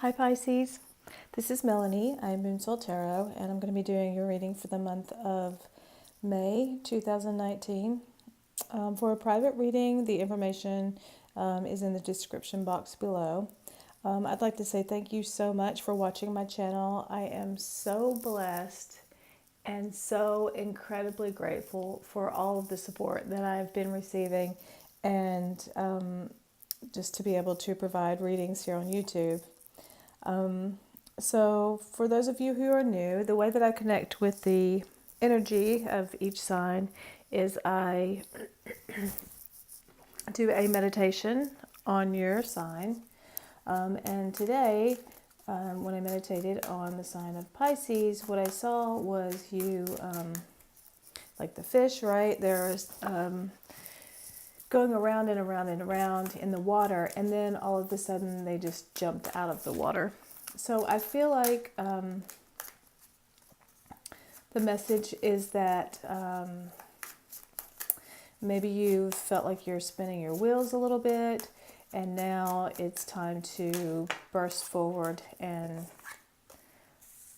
Hi Pisces, this is Melanie. I'm Moon Soul Tarot, and I'm going to be doing your reading for the month of May 2019. For a private reading, the information is in the description box below. I'd like to say thank you so much for watching my channel. I am so blessed and so incredibly grateful for all of the support that I've been receiving, and just to be able to provide readings here on YouTube. So for those of you who are new, the way that I connect with the energy of each sign is I do a meditation on your sign. And today, when I meditated on the sign of Pisces, what I saw was you, like the fish, right? There's going around and around and around in the water, and then all of a sudden they just jumped out of the water. So I feel like the message is that maybe you felt like you're spinning your wheels a little bit, and now it's time to burst forward and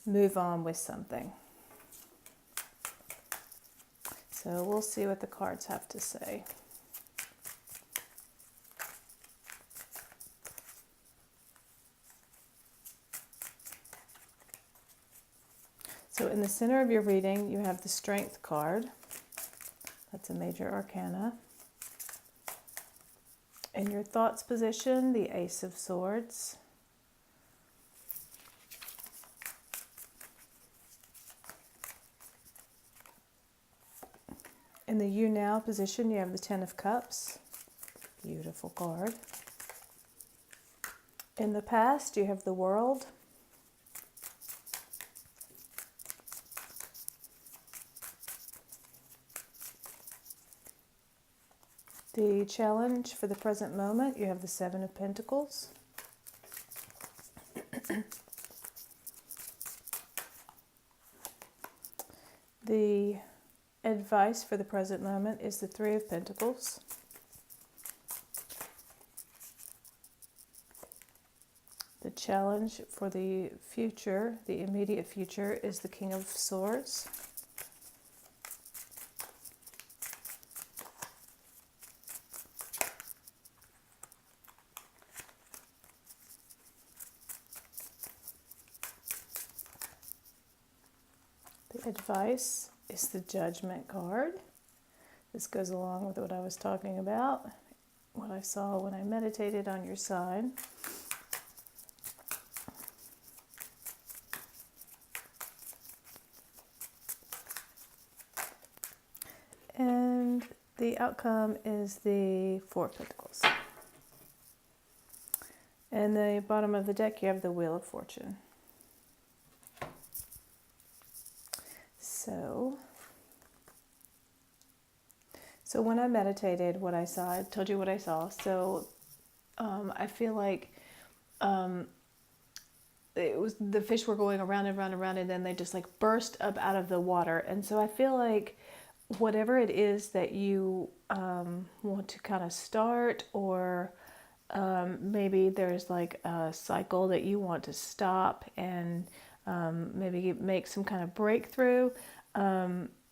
move on with something. So we'll see what the cards have to say. So in the center of your reading, you have the Strength card. That's a major arcana. In your thoughts position, the Ace of Swords. In the You Now position, you have the Ten of Cups. Beautiful card. In the past, you have the World. The challenge for the present moment, you have the Seven of Pentacles. The advice for the present moment is the Three of Pentacles. The challenge for the future, the immediate future, is the King of Swords. The advice is the Judgment card. This goes along with what I was talking about, what I saw when I meditated on your sign. And the outcome is the Four of Pentacles. And the bottom of the deck, you have the Wheel of Fortune. So when I meditated, what I saw, I told you what I saw. So I feel like it was the fish were going around and around and around, and then they just like burst up out of the water. And so I feel like whatever it is that you want to kind of start, or maybe there's like a cycle that you want to stop and maybe make some kind of breakthrough.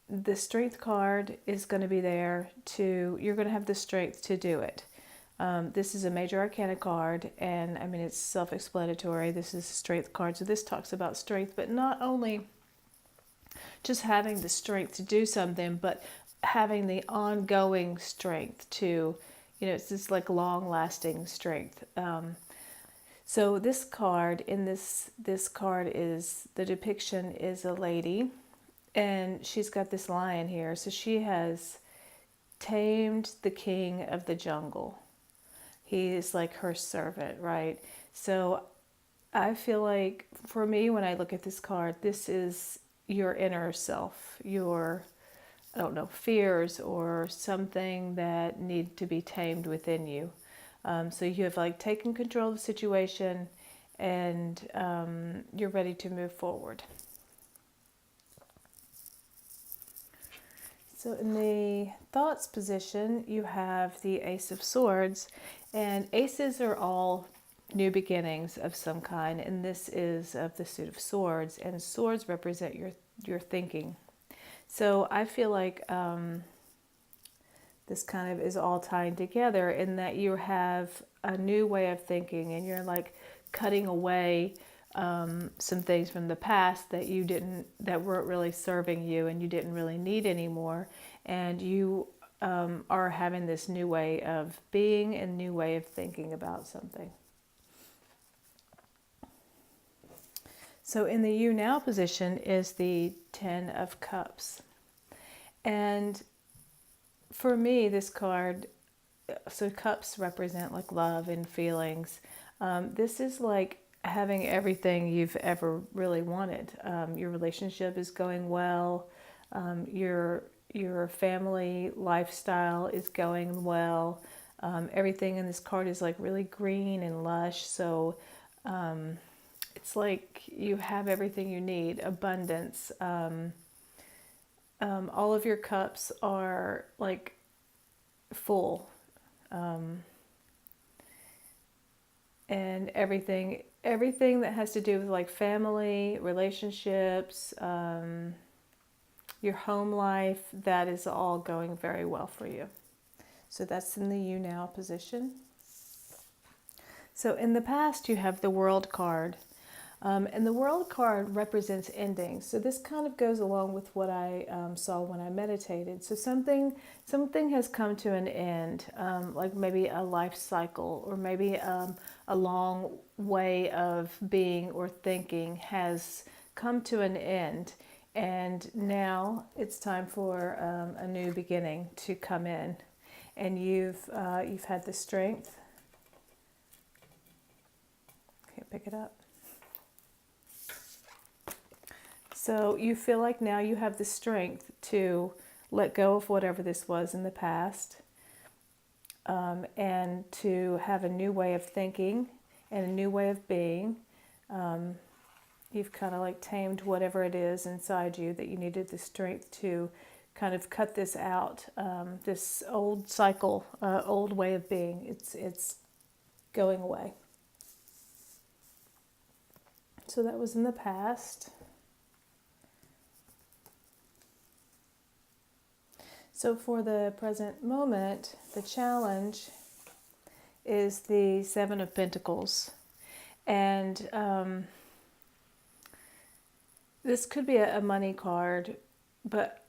The Strength card is going to be there you're going to have the strength to do it. This is a major arcana card, and I mean, it's self-explanatory. This is a Strength card, so this talks about strength, but not only just having the strength to do something, but having the ongoing strength to, it's this like long-lasting strength. So this card, in this card, is the depiction is a lady, and she's got this lion here. So she has tamed the king of the jungle. He is like her servant, right? So I feel like for me, when I look at this card, this is your inner self, your, I don't know, fears or something that need to be tamed within you. So you have like taken control of the situation, and you're ready to move forward. So in the thoughts position, you have the Ace of Swords, and aces are all new beginnings of some kind, and this is of the Suit of Swords, and swords represent your thinking. So I feel like this kind of is all tying together in that you have a new way of thinking, and you're like cutting away some things from the past that weren't really serving you and you didn't really need anymore, and you are having this new way of being and new way of thinking about something. So in the you now position is the Ten of Cups. And for me, this card, so cups represent like love and feelings. This is like having everything you've ever really wanted. Your relationship is going well. Your family lifestyle is going well. Everything in this card is like really green and lush. So it's like you have everything you need, abundance. All of your cups are like full. And everything that has to do with like family, relationships, your home life, that is all going very well for you. So that's in the you now position. So in the past, you have the World card. And the World card represents endings. So this kind of goes along with what I saw when I meditated. So something has come to an end, like maybe a life cycle, or maybe a long way of being or thinking has come to an end. And now it's time for a new beginning to come in. And you've had the strength. Can't pick it up. So you feel like now you have the strength to let go of whatever this was in the past, and to have a new way of thinking and a new way of being. You've kind of like tamed whatever it is inside you that you needed the strength to kind of cut this out, this old cycle, old way of being. It's going away. So that was in the past. So for the present moment, the challenge is the Seven of Pentacles. And this could be a money card, but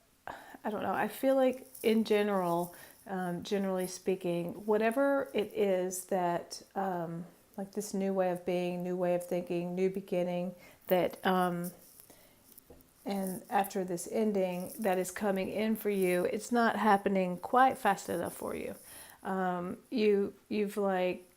I don't know. I feel like in general, generally speaking, whatever it is that, like this new way of being, new way of thinking, new beginning, that and after this ending that is coming in for you, it's not happening quite fast enough for you. You've like,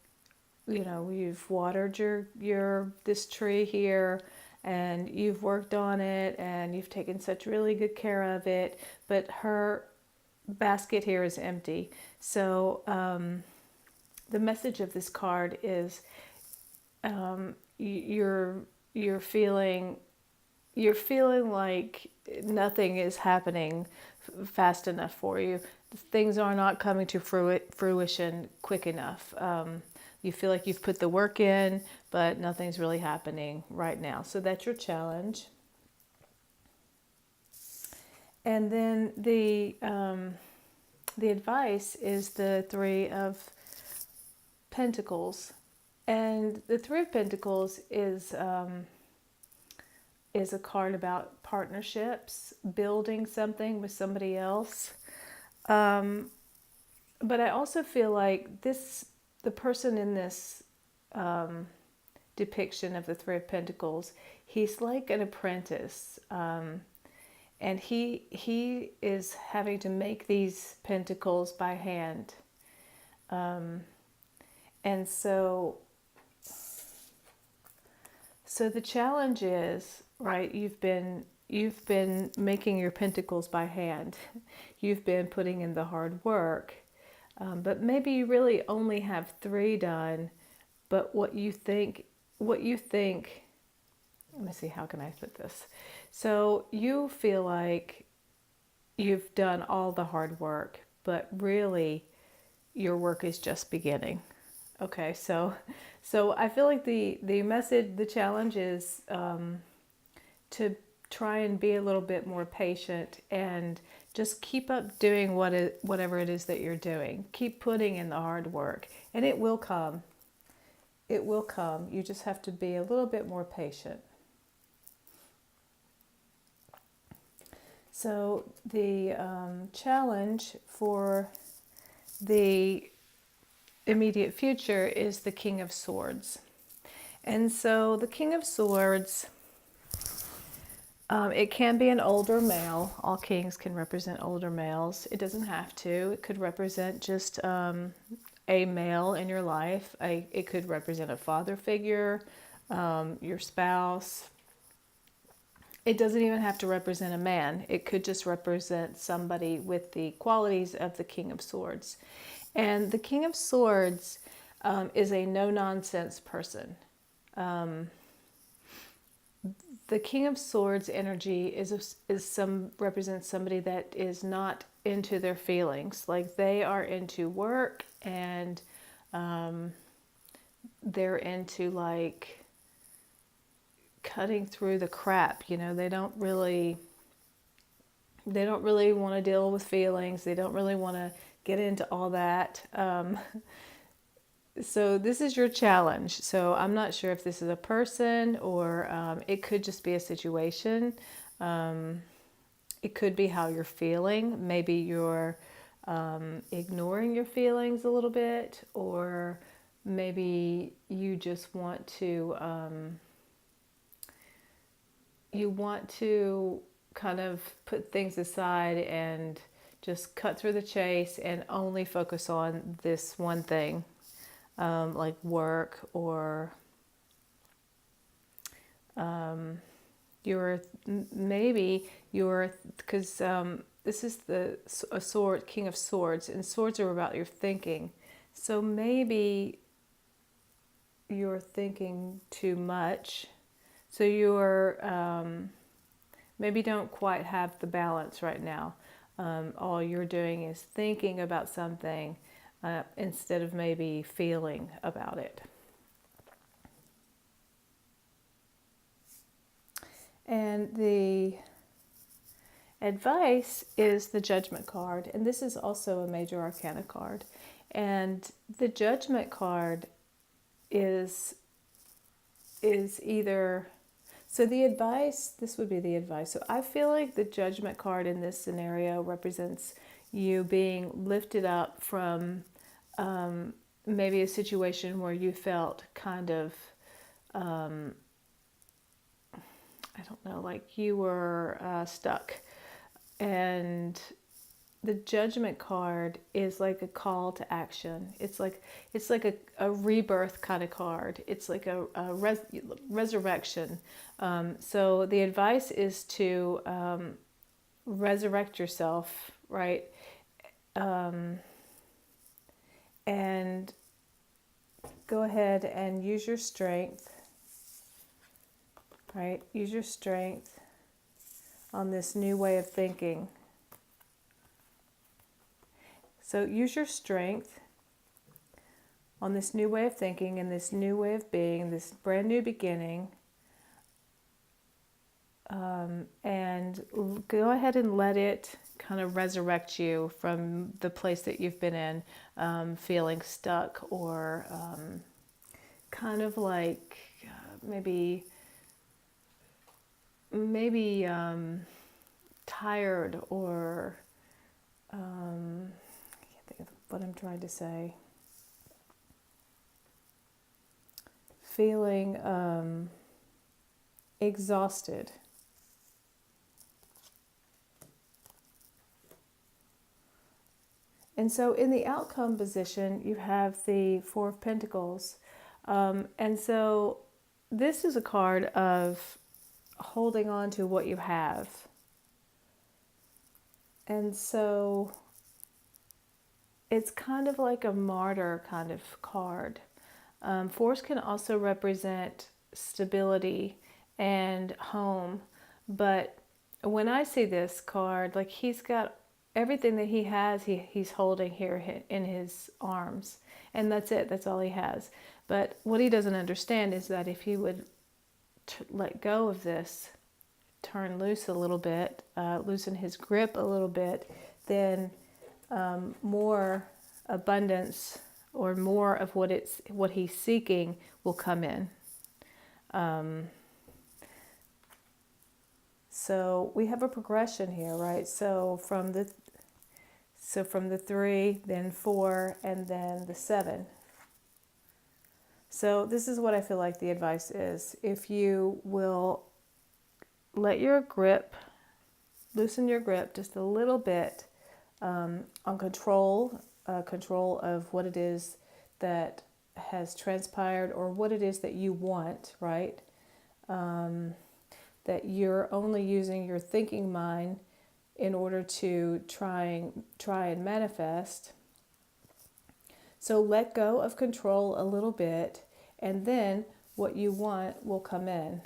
you've watered your this tree here, and you've worked on it, and you've taken such really good care of it, but her basket here is empty. So the message of this card is you're feeling like nothing is happening fast enough for you. Things are not coming to fruition quick enough. You feel like you've put the work in, but nothing's really happening right now. So that's your challenge. And then the advice is the Three of Pentacles. And the Three of Pentacles is a card about partnerships, building something with somebody else. But I also feel like the person in this depiction of the Three of Pentacles, he's like an apprentice. And he is having to make these pentacles by hand. And so the challenge is, right, you've been making your pentacles by hand. You've been putting in the hard work. But maybe you really only have 3 done, but what you think, let me see, how can I put this? So you feel like you've done all the hard work, but really your work is just beginning. Okay, so I feel like the message, the challenge is to try and be a little bit more patient and just keep up doing whatever it is that you're doing. Keep putting in the hard work, and it will come. It will come. You just have to be a little bit more patient. So the challenge for the immediate future is the King of Swords. And so the King of Swords, it can be an older male. All kings can represent older males. It doesn't have to. It could represent just a male in your life. It could represent a father figure, your spouse. It doesn't even have to represent a man. It could just represent somebody with the qualities of the King of Swords. And the King of Swords is a no-nonsense person. The King of Swords energy represents somebody that is not into their feelings. Like they are into work and they're into like cutting through the crap. You know, they don't really want to deal with feelings. They don't really want to get into all that. So this is your challenge. So I'm not sure if this is a person or it could just be a situation. It could be how you're feeling. Maybe you're ignoring your feelings a little bit, or maybe you just want to kind of put things aside and just cut through the chase and only focus on this one thing. Like work, or because this is a sword, King of Swords, and swords are about your thinking. So maybe you're thinking too much. So you're maybe don't quite have the balance right now. All you're doing is thinking about something instead of maybe feeling about it. And the advice is the Judgment card, and this is also a major arcana card. And the Judgment card is either, so the advice, this would be the advice. So I feel like the Judgment card in this scenario represents you being lifted up from maybe a situation where you felt kind of, I don't know, like you were stuck. And the Judgment card is like a call to action. It's like a rebirth kind of card. It's like a resurrection. So the advice is to resurrect yourself, right? And go ahead and use your strength, right? Use your strength on this new way of thinking. So use your strength on this new way of thinking and this new way of being, this brand new beginning. And go ahead and let it kind of resurrect you from the place that you've been in, feeling stuck or kind of like maybe tired, or I can't think of what I'm trying to say. Feeling exhausted. And so in the outcome position, you have the Four of Pentacles. And so this is a card of holding on to what you have. And so it's kind of like a martyr kind of card. Fours can also represent stability and home. But when I see this card, like he's got everything that he has, he's holding here in his arms. And that's it. That's all he has. But what he doesn't understand is that if he would let go of this, turn loose a little bit, loosen his grip a little bit, then more abundance or more of what he's seeking will come in. So we have a progression here, right? So from the 3, then 4, and then the 7. So this is what I feel like the advice is. If you will let your grip, loosen your grip just a little bit on control of what it is that has transpired or what it is that you want, right? That you're only using your thinking mind in order to try and manifest. So let go of control a little bit, and then what you want will come in.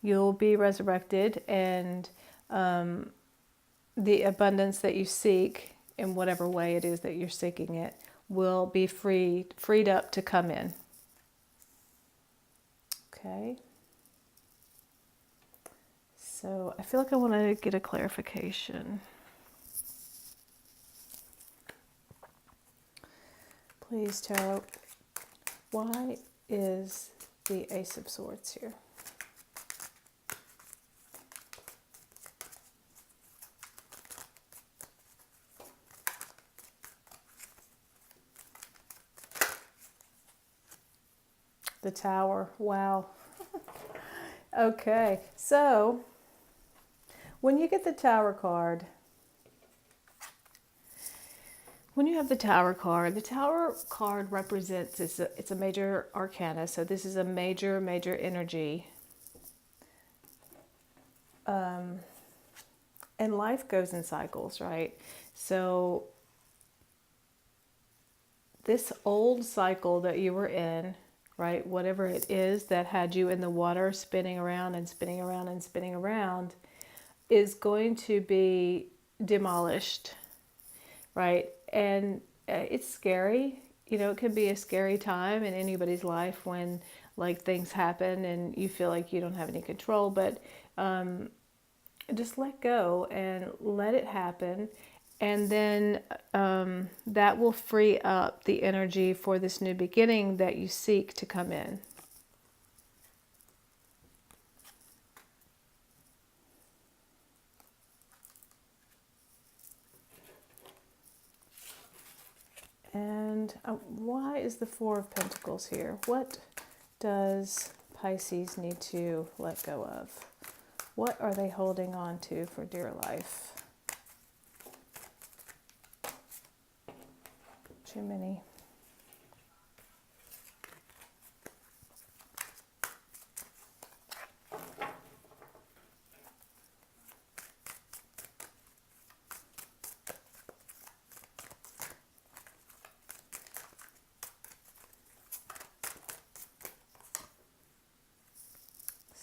You'll be resurrected, and the abundance that you seek, in whatever way it is that you're seeking it, will be freed up to come in. Okay. So I feel like I want to get a clarification. Please, Tarot, why is the Ace of Swords here? The Tower. Wow. Okay, so when you get the Tower card, when you have the Tower card represents, it's a major arcana, so this is a major energy. And life goes in cycles, right? So this old cycle that you were in, right, whatever it is that had you in the water spinning around and spinning around and spinning around, is going to be demolished, right? And it's scary. You know, it can be a scary time in anybody's life when like things happen and you feel like you don't have any control, but just let go and let it happen. And then that will free up the energy for this new beginning that you seek to come in. And why is the Four of Pentacles here? What does Pisces need to let go of? What are they holding on to for dear life? Too many.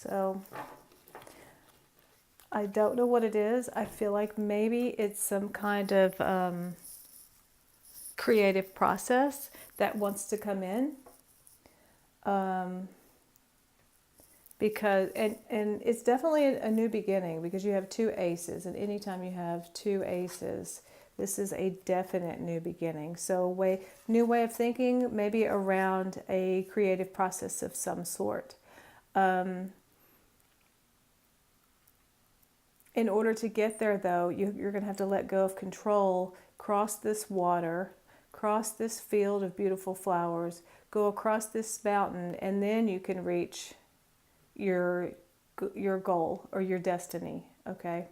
So I don't know what it is. I feel like maybe it's some kind of creative process that wants to come in. Because and it's definitely a new beginning, because you have 2 aces, and anytime you have 2 aces, this is a definite new beginning. So new way of thinking, maybe around a creative process of some sort. In order to get there, though, you're going to have to let go of control, cross this water, cross this field of beautiful flowers, go across this mountain, and then you can reach your goal or your destiny, okay?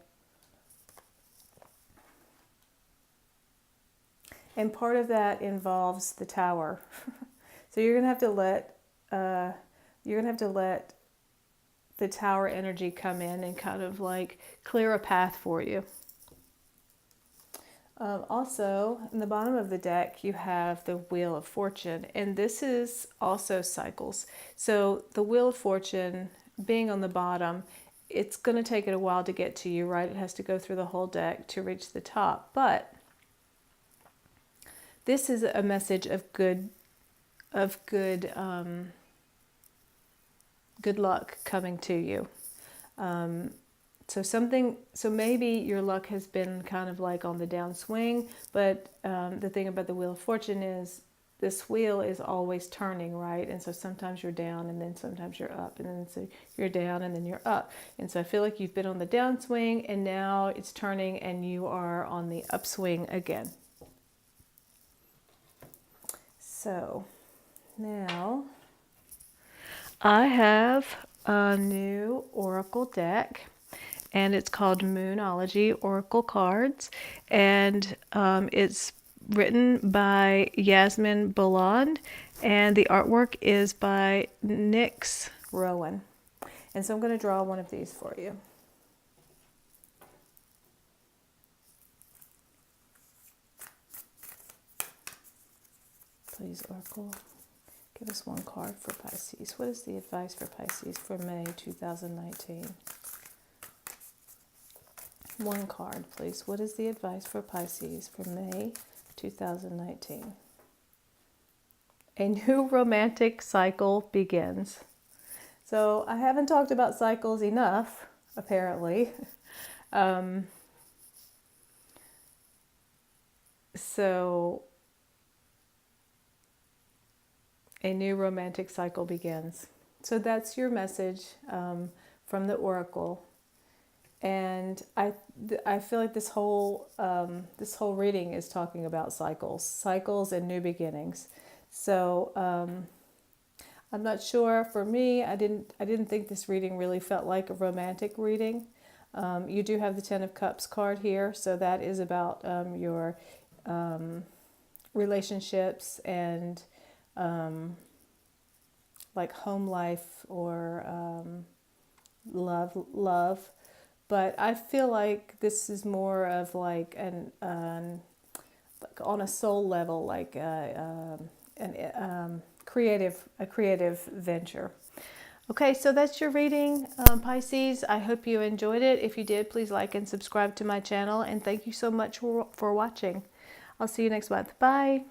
And part of that involves the Tower. So you're going to have to let the Tower energy come in and kind of like clear a path for you. Also, in the bottom of the deck, you have the Wheel of Fortune, and this is also cycles. So the Wheel of Fortune being on the bottom, it's going to take it a while to get to you, right? It has to go through the whole deck to reach the top. But this is a message of good good luck coming to you. So maybe your luck has been kind of like on the downswing, but the thing about the Wheel of Fortune is this wheel is always turning, right? And so sometimes you're down and then sometimes you're up, and then so you're down and then you're up. And so I feel like you've been on the downswing and now it's turning and you are on the upswing again. So now I have a new Oracle deck, and it's called Moonology Oracle Cards, and it's written by Yasmin Boland, and the artwork is by Nyx Rowan. And so I'm going to draw one of these for you. Please, Oracle, give us one card for Pisces. What is the advice for Pisces for May 2019? One card, please. What is the advice for Pisces for May 2019? A new romantic cycle begins. So I haven't talked about cycles enough, apparently. So a new romantic cycle begins. So that's your message from the Oracle. And I feel like this whole reading is talking about cycles and new beginnings. So I'm not sure. For me, I didn't think this reading really felt like a romantic reading. You do have the Ten of Cups card here, so that is about your relationships and like home life or love. But I feel like this is more of like like on a soul level, like a creative venture. Okay, so that's your reading, Pisces. I hope you enjoyed it. If you did, please like and subscribe to my channel. And thank you so much for watching. I'll see you next month. Bye.